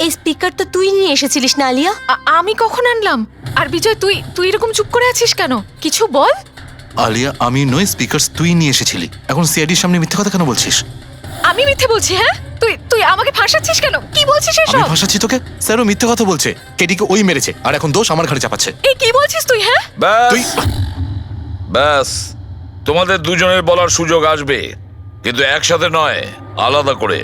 এই স্পিকার তো তুই নিয়ে এসেছিলিস না আলিয়া? আমি কখন আনলাম? আর বিজয়, তুই তুই এরকম চুপ করে আছিস কেন? কিছু বল। আলিয়া, আমি নই, স্পিকার তুই নিয়ে এসেছিলি। এখন সিআইডির সামনে মিথ্যে কথা কেন বলছিস? আমি মিথ্যে বলছি? হ্যাঁ, তুই তুই আমাকে ফাঁসাচ্ছিস কেন? কি বলছিস আমি এসব? ভাসাচ্ছি তোকে? স্যারও মিথ্যে কথা বলছে, কেডিকে ওই মেরেছে আর এখন দোষ আমার ঘাড়ে চাপাচ্ছে। এই কি বলছিস তুই? হ্যাঁ, তুই ব্যাস, তোমাদের দুজনের বলার সুযোগ আসবে, কিন্তু একসাথে নয়, আলাদা করে।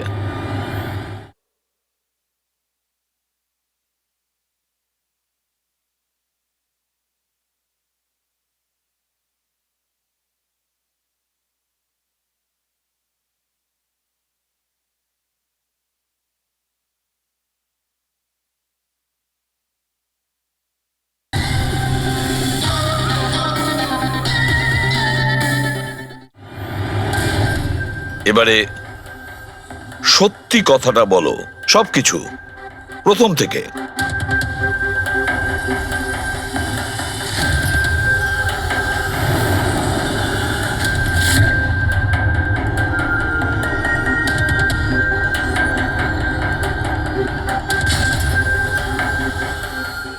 এবারে সত্যি কথাটা বলো, সবকিছু প্রথম থেকে।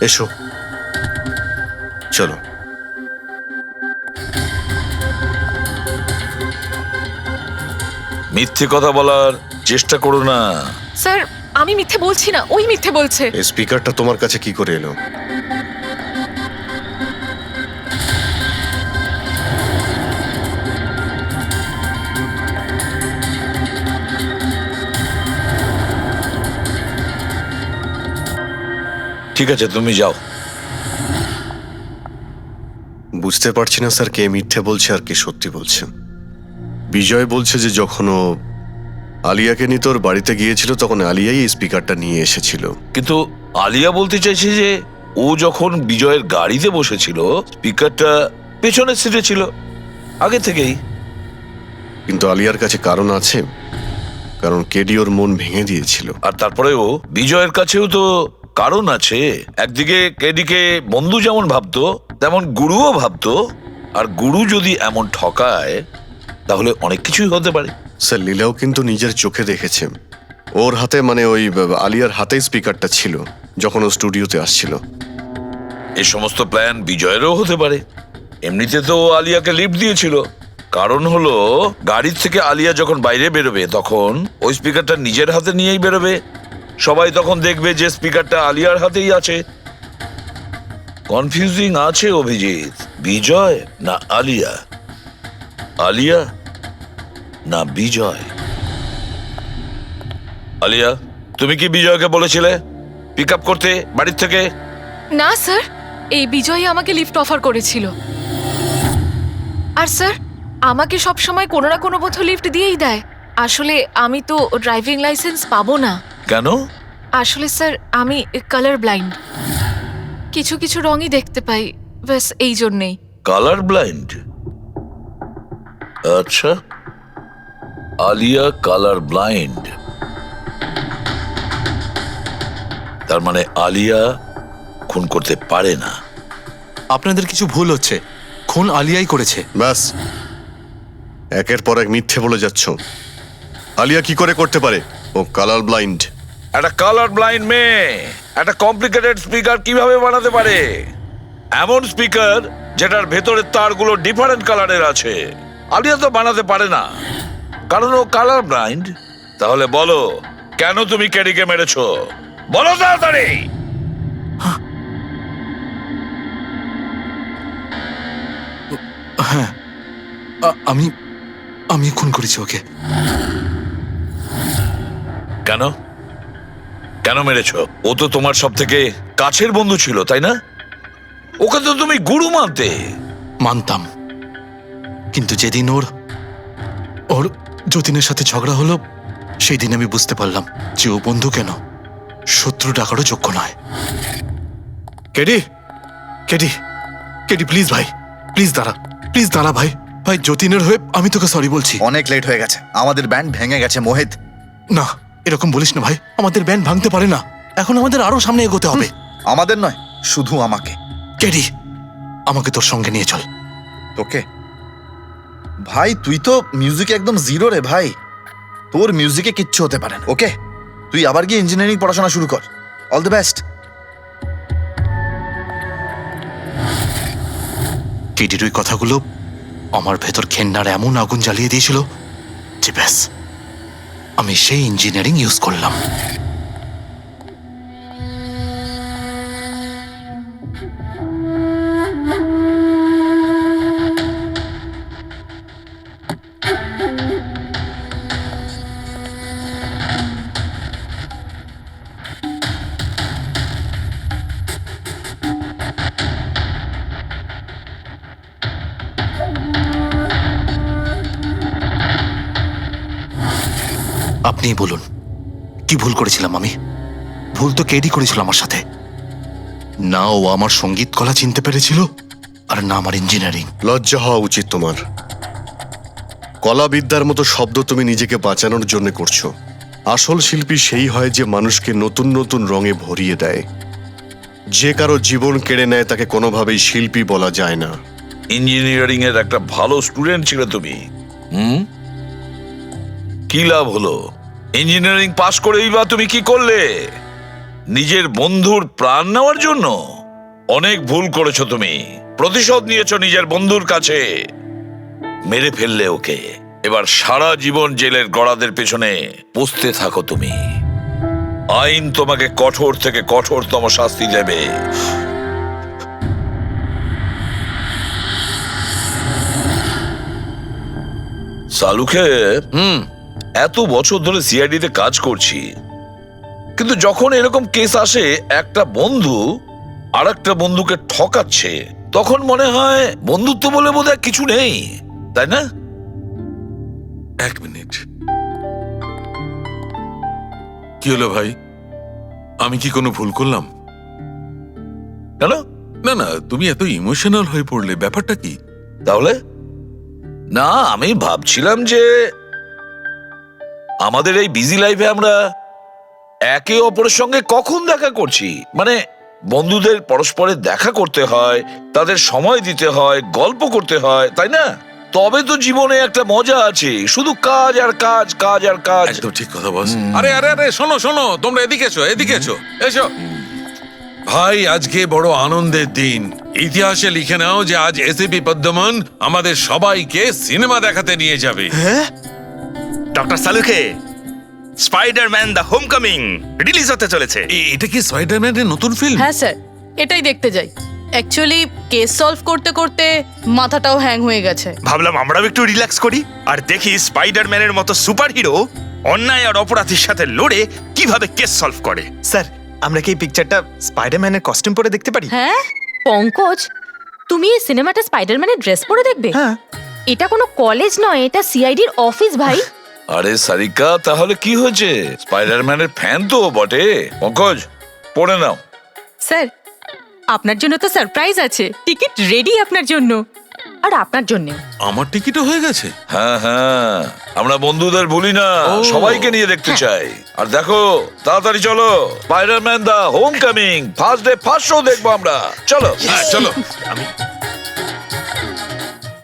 এসো, চলো। মিথ্যে কথা বলার চেষ্টা করো না। স্যার আমি মিথ্যে বলছি না, ওই মিথ্যে বলছে। এই স্পিকারটা তোমার কাছে কি করে এলো? ঠিক আছে, তুমি যাও। বুঝতে পারছি না স্যার, কে মিথ্যে বলছে আর কে সত্যি বলছে। বিজয় বলছে যে যখন ও আলিয়াকে নিয়ে তোর বাড়িতে গিয়েছিল তখন আলিয়াই এই স্পিকারটা নিয়ে এসেছিল। কিন্তু আলিয়া বলতে চাইছে যে ও যখন বিজয়ের গাড়িতে বসেছিল স্পিকারটা পেছনের সিটে ছিল আগে থেকেই। কিন্তু আলিয়ার কাছে কারণ আছে, কারণ কেডি ওর মন ভেঙে দিয়েছিল। আর তারপরেও বিজয়ের কাছেও তো কারণ আছে। একদিকে কেডিকে বন্ধু যেমন ভাবতো, তেমন গুরুও ভাবতো, আর গুরু যদি এমন ঠকায় তাহলে অনেক কিছুই হতে পারে। স্যার লীলাও কিন্তু নিজের চোখে দেখেছে, ওর হাতে মানে ওই আলিয়ার হাতেই স্পিকারটা ছিল যখন ও স্টুডিওতে আসছিল। এই সমস্ত প্ল্যান বিজয়েরও হতে পারে। এমনিতে তো ও আলিয়াকে লিফট দিয়েছিল, কারণ হলো গাড়ির থেকে আলিয়া যখন বাইরে বেরোবে তখন ওই স্পিকারটা নিজের হাতে নিয়েই বেরোবে, সবাই তখন দেখবে যে স্পিকারটা আলিয়ার হাতেই আছে। কনফিউজিং আছে অভিজিৎ, বিজয় না আলিয়া, আলিয়া না বিজয়। আলিয়া, তুমি কি বিজয়কে বলেছিলে পিক আপ করতে বাড়ির থেকে? না স্যার, এই বিজয় আমাকে লিফট অফার করেছিল। আর স্যার আমাকে সব সময় কোনো না কোনো পথে লিফট দিয়েই দেয়। আসলে আমি তো ড্রাইভিং লাইসেন্স পাবো না। কেন? আসলে স্যার আমি কালার ব্লাইন্ড, কিছু কিছু রঙই দেখতে পাই, ব্যাস এই জন্যেই। Colour blind? আচ্ছা, আলিয়া কালার ব্লাইন্ড, তার মানে আলিয়া খুন করতে পারে না। আপনাদের কিছু ভুল হচ্ছে, খুন আলিয়াই করেছে। ব্যাস, একের পর এক মিথ্যে বলে যাচ্ছ। আলিয়া কি করে করতে পারে? ও কালার ব্লাইন্ড। একটা কালার ব্লাইন্ড মেয়ে একটা কমপ্লিকেটেড স্পিকার কিভাবে বানাতে পারে? এমন স্পিকার যেটার ভেতরের তারগুলো ডিফারেন্ট কালারের আছে। আলিয়া তো বানাতে পারে না, কারণ ও কালার ব্লাইন্ড। তাহলে বলো, কেন তুমি কেডিকে মেরেছো? বলো তাড়াতাড়ি। হ্যাঁ, আমি আমি খুন করেছি ওকে। কেন কেন মেরেছো? ও তো তোমার সব থেকে কাছের বন্ধু ছিল, তাই না? ওকে তো তুমি গুরু মানতে। মানতাম, কিন্তু যেদিন ওর ওর যতীনের সাথে ঝগড়া হলো সেই দিন আমি বুঝতে পারলাম যে ও বন্ধু কেন শত্রু ডাকারও যোগ্য নয়। কেডি, কেডি, কেডি প্লিজ ভাই, প্লিজ দাঁড়া, প্লিজ দাঁড়া ভাই। ভাই যতীনের হয়ে আমি তোকে সরি বলছি। অনেক লেট হয়ে গেছে, আমাদের ব্যান্ড ভেঙে গেছে মোহিত। না, এরকম বলিস না ভাই, আমাদের ব্যান্ড ভাঙতে পারে না। এখন আমাদের আরো সামনে এগোতে হবে। আমাদের নয়, শুধু আমাকে। কেডি, আমাকে তোর সঙ্গে নিয়ে চল। তোকে? ভাই তুই তো মিউজিকে একদম জিরো রে ভাই, তোর মিউজিকে কিচ্ছু হতে পারে না। ওকে, তুই আবার গিয়ে ইঞ্জিনিয়ারিং পড়াশোনা শুরু কর। All the best. কেডির ওই কথাগুলো আমার ভেতর ঘেন্নার এমন আগুন জ্বালিয়ে দিয়েছিল যে ব্যাস, আমি সেই ইঞ্জিনিয়ারিং ইউজ করলাম। আপনিই বলুন, কি ভুল করেছিলাম আমি? ভুল তো কেডি করেছিল আমার সাথে। না ও আমার সঙ্গীত কলা চিনতে পেরেছিল, আর না আমার ইঞ্জিনিয়ারিং। লজ্জা হওয়া উচিত তোমার। কলাবিদ্যার মতো শব্দ তুমি নিজেকে বাঁচানোর জন্য করছো। আসল শিল্পী সেই হয় যে মানুষকে নতুন নতুন রঙে ভরিয়ে দেয়। যে কারো জীবন কেড়ে নেয় তাকে কোনোভাবেই শিল্পী বলা যায় না। ইঞ্জিনিয়ারিং এর একটা ভালো স্টুডেন্ট ছিল তুমি। কি লাভ হলো? ইঞ্জিনিয়ারিং পাশ করেই বা তুমি কি করলে? নিজের বন্ধুর প্রাণ নেওয়ার জন্য? অনেক ভুল করেছো তুমি, প্রতিশোধ নিয়েছো নিজের বন্ধুর কাছে। মেরে ফেললে ওকে, এবার সারা জীবন জেলের গড়াদের পেছনে পৌঁছতে থাকো তুমি। আইন তোমাকে কঠোর থেকে কঠোরতম শাস্তি দেবে। সালুকে এত বছর ধরে সিআইডি তে কাজ করছি, কিন্তু যখন এরকম কেস আসে একটা বন্ধু আর একটা বন্ধুকে ঠকাচ্ছে, তখন মনে হয় বন্ধুত্ব বলে বোধহয় কিছু নেই, তাই না? এক মিনিট, কি হলো ভাই? আমি কি কোনো ভুল করলাম? কেন? না না, তুমি এত ইমোশনাল হয়ে পড়লে, ব্যাপারটা কি? তাহলে না, আমি ভাবছিলাম যে আমাদের এই বিজি লাইফে আমরা একে অপরের সঙ্গে কখন দেখা করছি, মানে বন্ধুদের পরস্পরের দেখা করতে হয়, তাদের সময় দিতে হয়, গল্প করতে হয়, তাই না? তবে তো জীবনে একটা মজা আছে, শুধু কাজ আর কাজ, কাজ আর কাজ। একদম ঠিক কথা বস। আরে আরে আরে শোনো শোনো, তোমরা এদিকে এসো, এদিকে এসো, এসো। ভাই, আজকে বড় আনন্দের দিন। ইতিহাসে লিখে নাও যে আজ এসিপি পদ্মমন আমাদের সবাইকে সিনেমা দেখাতে নিয়ে যাবে। Doctor Saluke Spiderman the Homecoming release হতে চলেছে। এটা কি স্পাইডারম্যানের নতুন ফিল্ম? হ্যাঁ স্যার, এটাই দেখতে যাই। অ্যাকচুয়ালি কেস সলভ করতে করতে মাথাটাও হ্যাং হয়ে গেছে। ভাবলাম আমরাও একটু রিল্যাক্স করি আর দেখি স্পাইডারম্যানের মতো সুপারহিরো অন্যায় আর অপরাধীর সাথে লড়ে কিভাবে কেস সলভ করে। স্যার, আমরা কি এই পিকচারটা স্পাইডারম্যানের কস্টিউম পরে দেখতে পারি? হ্যাঁ পঙ্কজ, তুমি এই সিনেমাটা স্পাইডারম্যানের ড্রেস পরে দেখবে? হ্যাঁ। এটা কোনো কলেজ নয়, এটা সিআইডির অফিস ভাই। আরে সারিকা, তাহলে কি হয়েছে? স্পাইডারম্যানের ফ্যান তো বটে। পঙ্কজ, পড়ে নাও। স্যার, আপনার জন্য তো সারপ্রাইজ আছে, টিকিট রেডি আপনার জন্য আর আপনার জন্য। আমার টিকিটও হয়ে গেছে। হ্যাঁ হ্যাঁ, আমরা বন্ধুদের ভুলি না, ও। সবাইকে নিয়ে দেখতে চাই। আর দেখো, তাড়াতাড়ি চলো, Spiderman the home coming first day first show দেখবো আমরা। চলো। হ্যাঁ, চলো। আমি